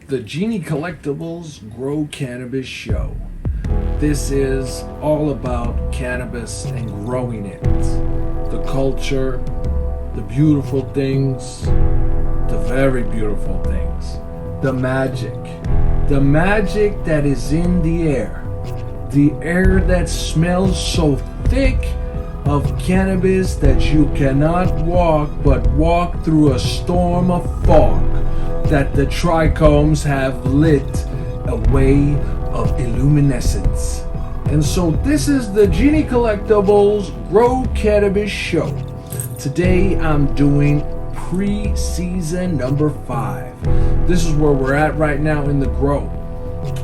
the Genie Collectables Grow Cannabis Show. This is all about cannabis and growing it. The culture, the beautiful things, the very beautiful things. The magic that is in the air. The air that smells so thick of cannabis that you cannot walk but walk through a storm of fog that the trichomes have lit a way of illuminescence. And so this is the Genie Collectables Grow Cannabis Show. Today I'm doing pre-season number 5. This is where we're at right now in the grow.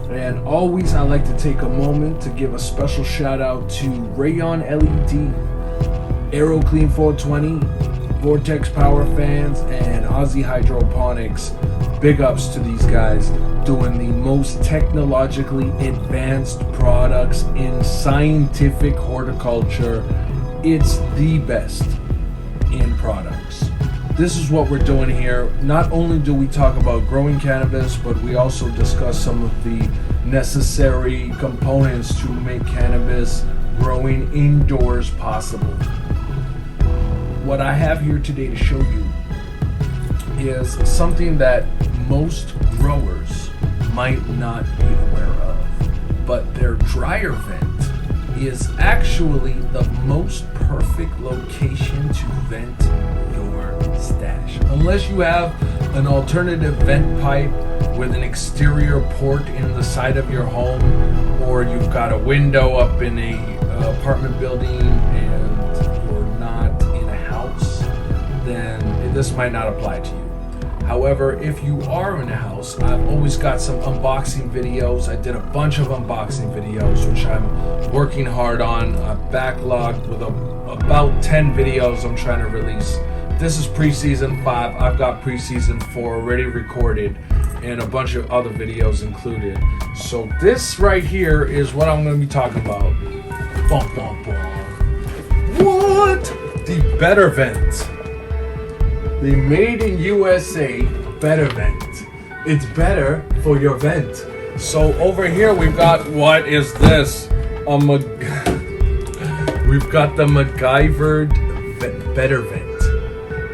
And always I like to take a moment to give a special shout out to Rayon LED, Aero Clean 420, Vortex Power Fans, and Aussie Hydroponics. Big ups to these guys doing the most technologically advanced products in scientific horticulture. It's the best in products. This is what we're doing here. Not only do we talk about growing cannabis, but we also discuss some of the necessary components to make cannabis growing indoors possible. What I have here today to show you is something that most growers might not be aware of, but their dryer vent is actually the most perfect location to vent your stash. Unless you have an alternative vent pipe with an exterior port in the side of your home, or you've got a window up in a apartment building and you're not in a house, then this might not apply to you. However, if you are in a house, I've always got some unboxing videos. I did a bunch of unboxing videos, which I'm working hard on. I'm backlogged with about 10 videos I'm trying to release. This is pre-season 5. I've got pre-season 4 already recorded and a bunch of other videos included. So this right here is what I'm going to be talking about. Bum, bum, bum. What? The Better Vent. The Made in USA Better Vent. It's better for your vent. So over here we've got, what is this? We've got the MacGyvered Better Vent.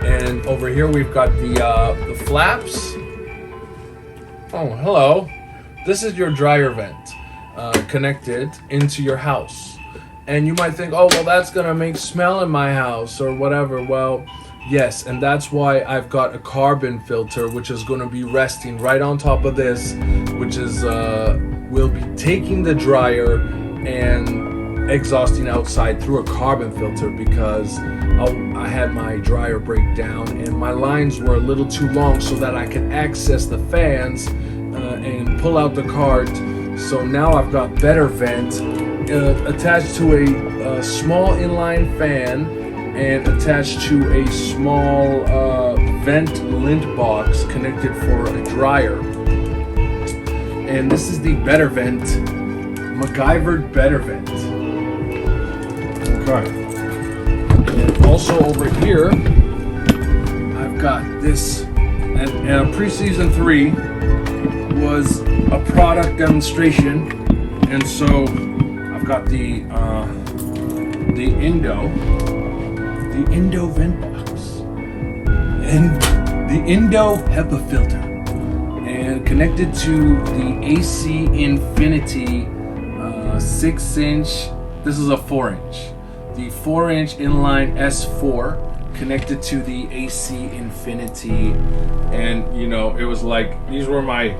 And over here we've got the flaps. Oh, hello. This is your dryer vent connected into your house. And you might think, oh, well, that's gonna make smell in my house or whatever. Well, yes, and that's why I've got a carbon filter, which is gonna be resting right on top of this, which is will be taking the dryer and exhausting outside through a carbon filter, because I had my dryer break down and my lines were a little too long so that I could access the fans and pull out the cart. So now I've got Better Vent attached to a small inline fan and attached to a small vent lint box connected for a dryer. And this is the Better Vent, MacGyvered Better Vent. Okay. And also over here, I've got this, and pre-season 3 was a product demonstration, and so I've got the Indo vent box and the Indo HEPA filter, and connected to the AC Infinity 6-inch. This is a 4-inch. The 4-inch inline S4 connected to the AC Infinity, and you know, it was like, these were my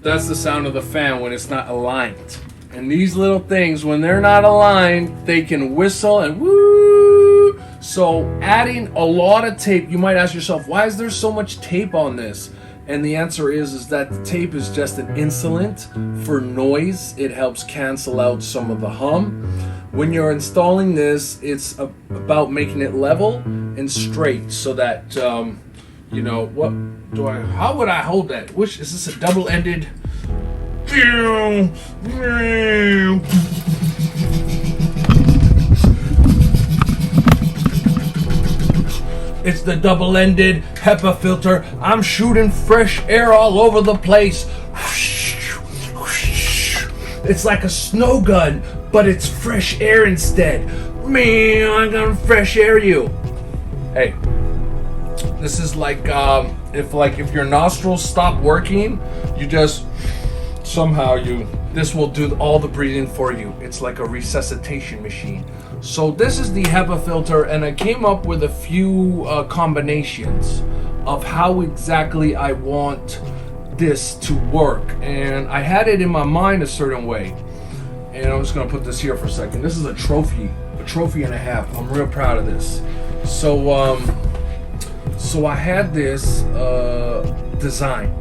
that's the sound of the fan when it's not aligned. And these little things, when they're not aligned, they can whistle and woo. So adding a lot of tape, you might ask yourself, why is there so much tape on this? And the answer is that the tape is just an insulant for noise. It helps cancel out some of the hum. When you're installing this, it's about making it level and straight so that, you know, how would I hold that? Which, is this a double-ended? It's the double-ended HEPA filter. I'm shooting fresh air all over the place. It's like a snow gun, but it's fresh air instead. Man, I'm gonna fresh air you. Hey, this is like if your nostrils stop working, you just this will do all the breathing for you. It's like a resuscitation machine. So this is the HEPA filter, and I came up with a few combinations of how exactly I want this to work, and I had it in my mind a certain way. And I'm just gonna put this here for a second. This is a trophy and a half. I'm real proud of this. So I had this design.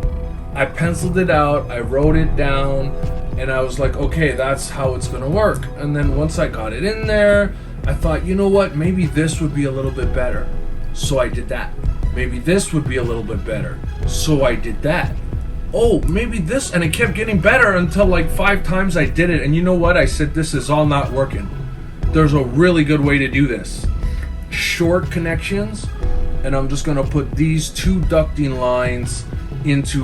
I penciled it out, I wrote it down, and I was like, okay, that's how it's gonna work. And then once I got it in there, I thought, you know what, maybe this would be a little bit better. So I did that. Maybe this would be a little bit better. So I did that. Oh, maybe this, and it kept getting better until like 5 times I did it. And you know what? I said, this is all not working. There's a really good way to do this. Short connections, and I'm just gonna put these 2 ducting lines into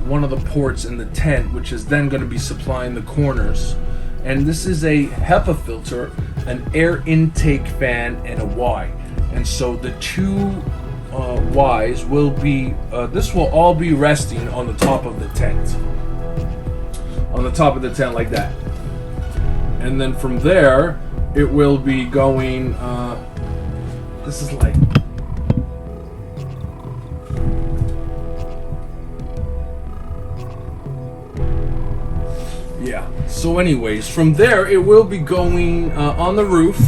one of the ports in the tent, which is then going to be supplying the corners. And this is a HEPA filter, an air intake fan, and a Y. And so the 2 Ys will be this will all be resting on the top of the tent, like that. And then from there it will be going this is like so anyways, from there it will be going on the roof,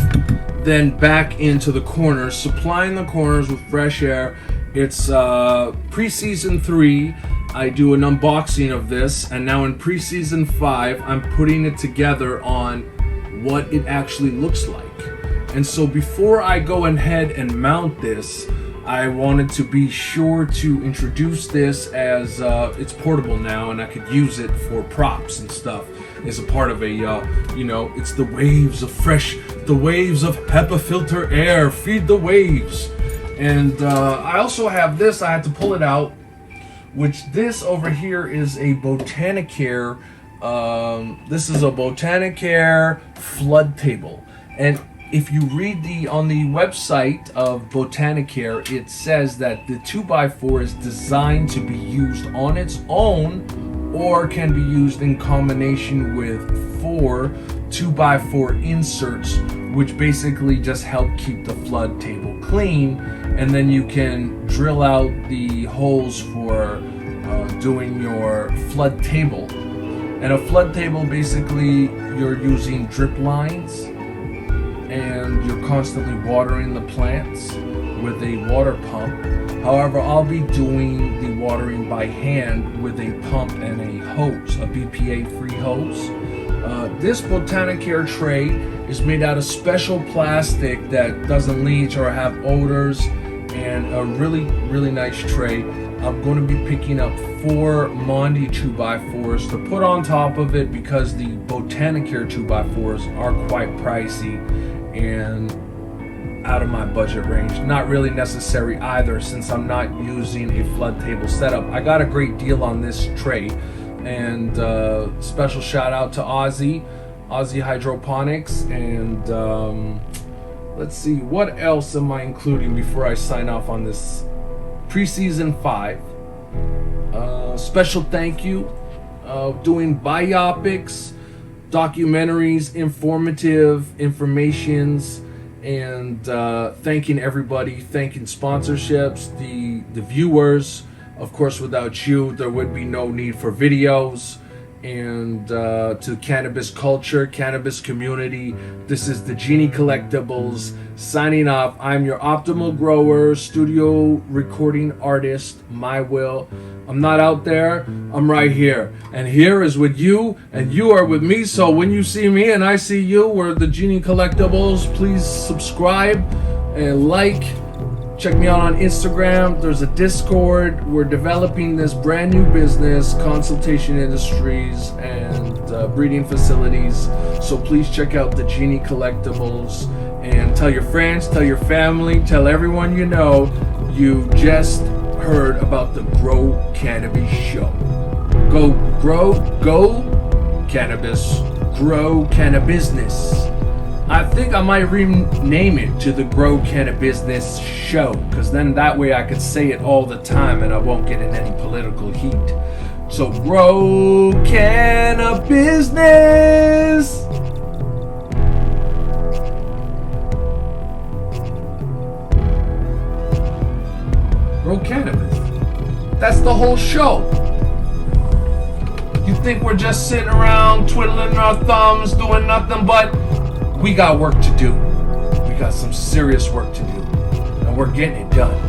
then back into the corners, supplying the corners with fresh air. It's pre-season 3. I do an unboxing of this, and now in pre-season 5 I'm putting it together on what it actually looks like. And so before I go ahead and mount this, I wanted to be sure to introduce this as it's portable now, and I could use it for props and stuff as a part of a, it's the waves of HEPA filter air, feed the waves. And I also have this, I had to pull it out, which this over here is a Botanicare, this is a Botanicare flood table. And if you read on the website of Botanicare, it says that the 2x4 is designed to be used on its own or can be used in combination with 4 2x4 inserts, which basically just help keep the flood table clean, and then you can drill out the holes for doing your flood table. And a flood table, basically you're using drip lines and you're constantly watering the plants with a water pump. However, I'll be doing the watering by hand with a pump and a hose, a BPA-free hose. This Botanicare tray is made out of special plastic that doesn't leach or have odors, and a really, really nice tray. I'm going to be picking up 4 Mondi 2x4s to put on top of it because the Botanicare 2x4s are quite pricey and out of my budget range. Not really necessary either, since I'm not using a flood table setup. I got a great deal on this tray, and special shout out to Aussie Hydroponics. And let's see, what else am I including before I sign off on this pre-season 5? Special thank you, doing biopics, documentaries, informations, and thanking everybody, thanking sponsorships, the viewers. Of course, without you, there would be no need for videos. And to cannabis culture, cannabis community, this is the Genie Collectables signing off. I'm your optimal grower, studio recording artist, My Will. I'm not out there, I'm right here. And here is with you, and you are with me. So when you see me and I see you, we're the Genie Collectables. Please subscribe and like Check me out on Instagram. There's a Discord. We're developing this brand new business, Consultation Industries and breeding facilities. So please check out the Genie Collectables and tell your friends, tell your family, tell everyone you know you just heard about the Grow Cannabis Show. Go cannabis, grow cannabis. I think I might rename it to the Grow Cannabis Show, because then that way I could say it all the time and I won't get in any political heat. So grow cannabis. Grow cannabis. That's the whole show. You think we're just sitting around twiddling our thumbs doing nothing, but we got work to do. We got some serious work to do, and we're getting it done.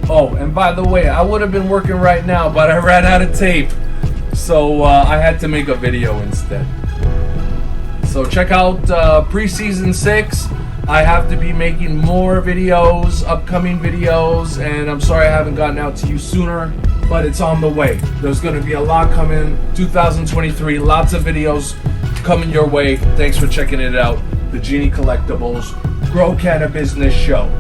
Oh, and by the way, I would have been working right now, but I ran out of tape, so I had to make a video instead. So check out pre-season 6. I have to be making more videos, upcoming videos, and I'm sorry I haven't gotten out to you sooner, but it's on the way. There's going to be a lot coming 2023, lots of videos coming your way. Thanks for checking it out. The Genie Collectables Grow Cannabis Show.